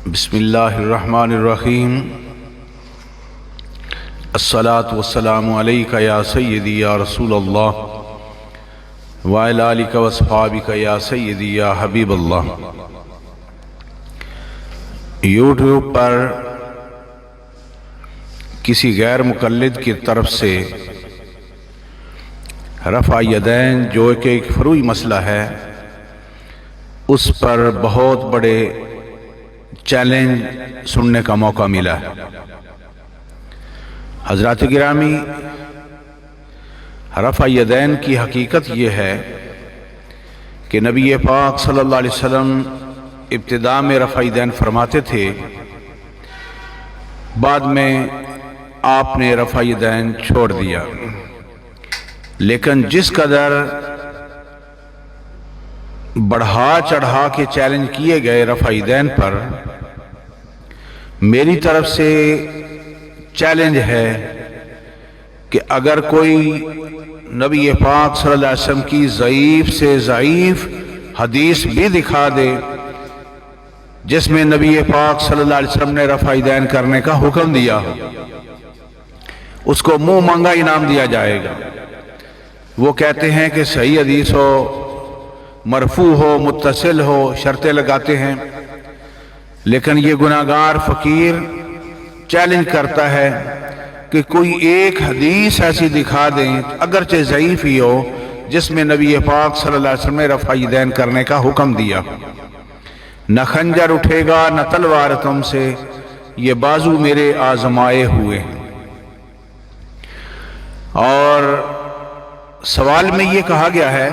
بسم اللہ الرحمن الرحیم الصلاۃ والسلام علیک یا سیدی یا رسول اللہ وعلی آلک واصحابک یا سیدی یا حبیب اللہ۔ یوٹیوب پر کسی غیر مقلد کی طرف سے رفع یدین جو کہ ایک فروعی مسئلہ ہے، اس پر بہت بڑے چیلنج سننے کا موقع ملا ہے۔ حضرات گرامی، رفع یدین کی حقیقت یہ ہے کہ نبی پاک صلی اللہ علیہ وسلم ابتداء میں رفع یدین فرماتے تھے، بعد میں آپ نے رفع یدین چھوڑ دیا، لیکن جس قدر بڑھا چڑھا کے چیلنج کیے گئے رفع یدین پر، میری طرف سے چیلنج ہے کہ اگر کوئی نبی پاک صلی اللہ علیہ وسلم کی ضعیف سے ضعیف حدیث بھی دکھا دے جس میں نبی پاک صلی اللہ علیہ وسلم نے رفع یدین کرنے کا حکم دیا ہو، اس کو منہ مانگا انعام دیا جائے گا۔ وہ کہتے ہیں کہ صحیح حدیث ہو، مرفوع ہو، متصل ہو، شرطیں لگاتے ہیں، لیکن یہ گناہگار فقیر چیلنج کرتا ہے کہ کوئی ایک حدیث ایسی دکھا دیں اگرچہ ضعیف ہی ہو جس میں نبی پاک صلی اللہ علیہ وسلم نے رفع یدین کرنے کا حکم دیا۔ نہ خنجر اٹھے گا نہ تلوار تم سے، یہ بازو میرے آزمائے ہوئے ہیں۔ اور سوال میں یہ کہا گیا ہے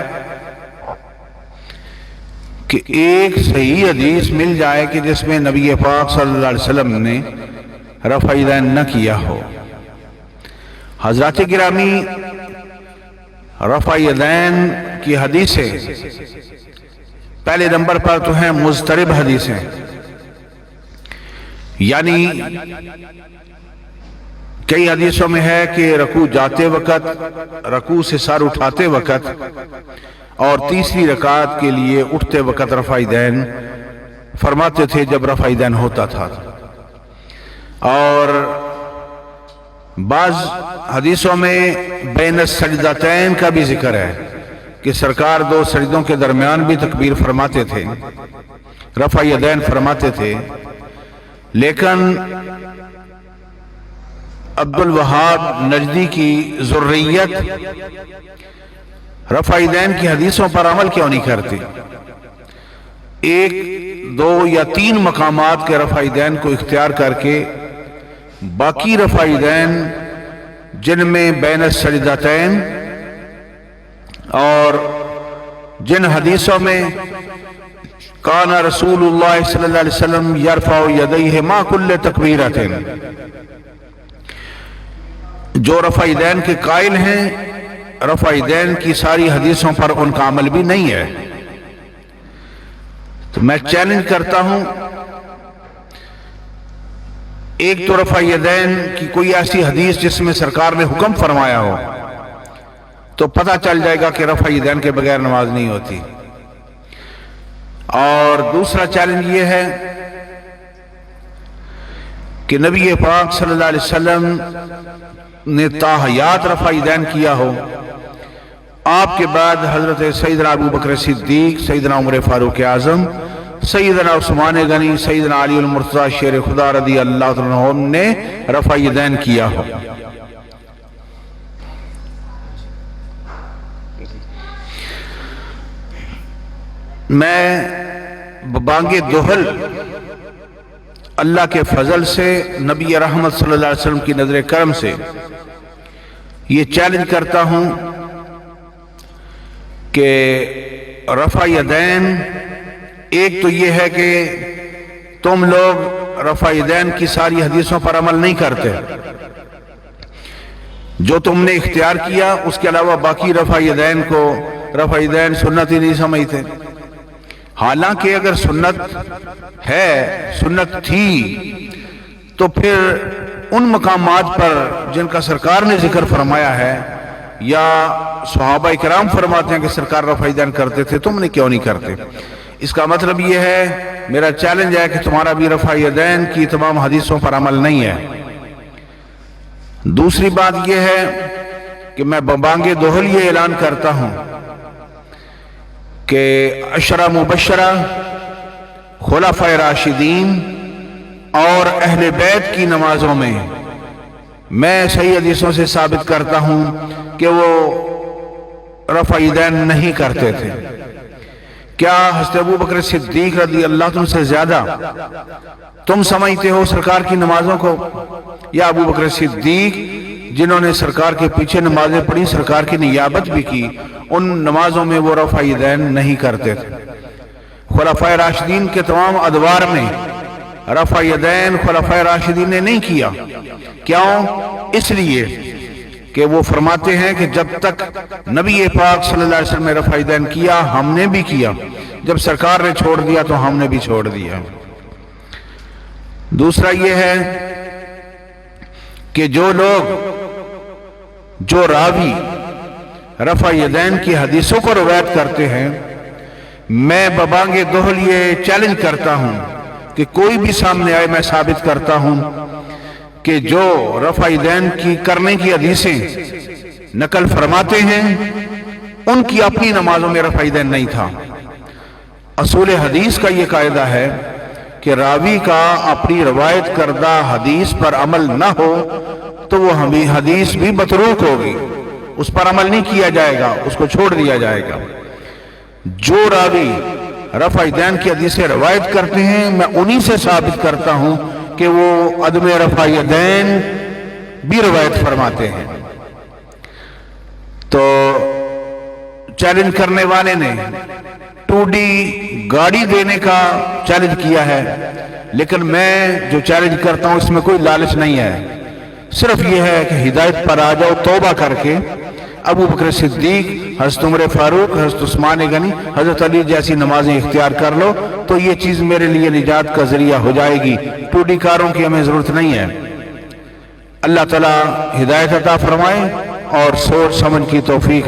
کہ ایک صحیح حدیث مل جائے کہ جس میں نبی پاک صلی اللہ علیہ وسلم نے رفع یدین نہ کیا ہو۔ حضرات گرامی، رفع یدین کی حدیثیں پہلے نمبر پر تو ہیں مضطرب حدیثیں، یعنی کئی حدیثوں میں ہے کہ رکوع جاتے وقت، رکوع سے سر اٹھاتے وقت اور تیسری رکعت کے لیے اٹھتے وقت رفع یدین فرماتے تھے جب رفع یدین ہوتا تھا۔ اور بعض حدیثوں میں بین السجدتین کا بھی ذکر ہے کہ سرکار دو سجدوں کے درمیان بھی تکبیر فرماتے تھے، رفع یدین فرماتے تھے، لیکن عبد الوہاب نجدی کی ذریت رفع یدین کی حدیثوں پر عمل کیوں نہیں کرتی؟ ایک، دو یا تین مقامات کے رفع یدین کو اختیار کر کے باقی رفع یدین جن میں بین السجدتین اور جن حدیثوں میں کان رسول اللہ صلی اللہ علیہ وسلم یرفع یدیہ ما کل تکبیرۃ، جو رفع یدین کے قائل ہیں، رفع یدین کی ساری حدیثوں پر ان کا عمل بھی نہیں ہے۔ تو میں چیلنج کرتا ہوں، ایک تو رفع یدین کی کوئی ایسی حدیث جس میں سرکار نے حکم فرمایا ہو تو پتہ چل جائے گا کہ رفع یدین کے بغیر نماز نہیں ہوتی۔ اور دوسرا چیلنج یہ ہے کہ نبی پاک صلی اللہ علیہ وسلم نے تاحیات رفع یدین کیا ہو، آپ کے بعد حضرت سیدنا ابو بکر صدیق، سیدنا عمر فاروق اعظم، سیدنا عثمان غنی، سیدنا علی المرتضی شیر خدا رضی اللہ عنہ نے رفع یدین کیا ہو۔ میں بانگ دہل اللہ کے فضل سے، نبی رحمت صلی اللہ علیہ وسلم کی نظر کرم سے یہ چیلنج کرتا ہوں کہ رفع یدین، ایک تو یہ ہے کہ تم لوگ رفع یدین کی ساری حدیثوں پر عمل نہیں کرتے، جو تم نے اختیار کیا اس کے علاوہ باقی رفع یدین کو رفع یدین سنت ہی نہیں سمجھتے، حالانکہ اگر سنت ہے، سنت تھی، تو پھر ان مقامات پر جن کا سرکار نے ذکر فرمایا ہے یا صحابہ کرام فرماتے ہیں کہ سرکار رفع یدین کرتے تھے، تم نے کیوں نہیں کرتے؟ اس کا مطلب یہ ہے، میرا چیلنج ہے کہ تمہارا بھی رفع یدین کی تمام حدیثوں پر عمل نہیں ہے۔ دوسری بات یہ ہے کہ میں ببانگ دہل یہ اعلان کرتا ہوں کہ عشرہ مبشرہ، خلفائے راشدین اور اہل بیت کی نمازوں میں صحیح حدیثوں سے ثابت کرتا ہوں کہ وہ رفع یدین نہیں کرتے تھے۔ کیا حضرت ابو بکر صدیق رضی اللہ عنہ سے زیادہ تم سمجھتے ہو سرکار کی نمازوں کو؟ یا ابو بکر صدیق جنہوں نے سرکار کے پیچھے نمازیں پڑھی، سرکار کی نیابت بھی کی، ان نمازوں میں وہ رفع یدین نہیں کرتے تھے۔ خلفائے راشدین کے تمام ادوار میں رفع یدین خلفائے راشدین نے نہیں کیا۔ کیوں؟ اس لیے کہ وہ فرماتے ہیں کہ جب تک نبی پاک صلی اللہ علیہ وسلم نے رفع یدین کیا ہم نے بھی کیا، جب سرکار نے چھوڑ دیا تو ہم نے بھی چھوڑ دیا۔ دوسرا یہ ہے کہ جو راوی رفع یدین کی حدیثوں کو روایت کرتے ہیں، میں ببانگ دہل یہ چیلنج کرتا ہوں کہ کوئی بھی سامنے آئے، میں ثابت کرتا ہوں کہ جو رفع یدین کی کرنے کی حدیثیں نقل فرماتے ہیں ان کی اپنی نمازوں میں رفع یدین نہیں تھا۔ اصول حدیث کا یہ قاعدہ ہے کہ راوی کا اپنی روایت کردہ حدیث پر عمل نہ ہو تو وہ حدیث بھی متروک ہوگی، اس پر عمل نہیں کیا جائے گا، اس کو چھوڑ دیا جائے گا۔ جو راوی رفع یدین کی حدیثیں روایت کرتے ہیں میں انہی سے ثابت کرتا ہوں کہ وہ عدم رفع یدین بھی روایت فرماتے ہیں۔ تو چیلنج کرنے والے نے 2D گاڑی دینے کا چیلنج کیا ہے، لیکن میں جو چیلنج کرتا ہوں اس میں کوئی لالچ نہیں ہے، صرف یہ ہے کہ ہدایت پر آ جاؤ، توبہ کر کے ابو بکر صدیق، حضرت عمر فاروق، حضرت عثمان غنی، حضرت علی جیسی نمازیں اختیار کر لو تو یہ چیز میرے لیے نجات کا ذریعہ ہو جائے گی۔ 2D کاروں کی ہمیں ضرورت نہیں ہے۔ اللہ تعالی ہدایت عطا فرمائے اور سوچ سمجھ کی توفیق